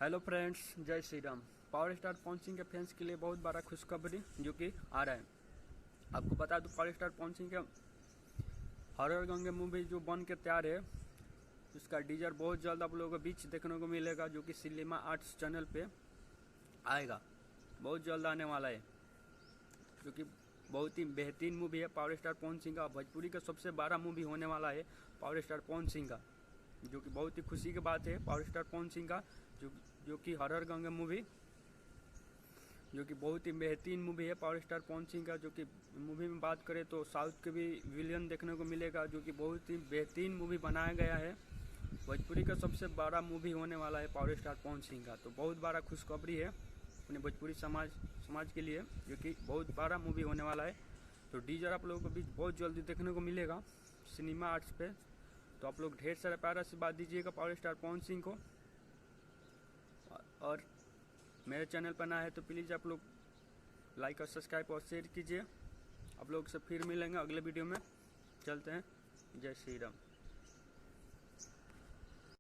Hello friends, जय Shri Ram. Power star Pawan Singh के fans के लिए बहुत बड़ा खुशखबरी जो कि आ रहा है। आपको बता दूं, पावर स्टार पवन सिंह के हॉरर गंगे मूवी जो बन के तैयार है, उसका टीजर बहुत जल्द आप लोगों के बीच देखने को मिलेगा, जो कि सिनेमा आर्ट्स चैनल पे आएगा। बहुत जल्द आने वाला है, जो कि बहुत ही बेहतरीन मूवी है। पावर स्टार पवन सिंह का भोजपुरी का सबसे बड़ा मूवी होने वाला है पावर स्टार पवन सिंह का, जो कि बहुत ही खुशी की बात है। पावर स्टार पवन सिंह का जो कि हॉरर गंगा मूवी, जो कि बहुत ही बेहतरीन मूवी है पावर स्टार पवन सिंह का। जो कि मूवी में बात करें तो साउथ के भी विलियन देखने को मिलेगा, जो कि बहुत ही बेहतरीन मूवी बनाया गया है। भोजपुरी का सबसे बड़ा मूवी होने वाला है पावर स्टार पवन सिंह का, तो बहुत बड़ा खुशखबरी है अपने भोजपुरी समाज के लिए, जो कि बहुत बड़ा मूवी होने वाला है। तो टीजर आप लोगों को भी बहुत जल्दी देखने को मिलेगा सिनेमा आर्ट्स पे। तो आप लोग ढेर सारा प्यार आशीर्वाद दीजिएगा पावर स्टार पवन सिंह को, और मेरे चैनल पर नया है तो प्लीज़ आप लोग लाइक और सब्सक्राइब और शेयर कीजिए। आप लोग से फिर मिलेंगे अगले वीडियो में। चलते हैं, जय श्री राम।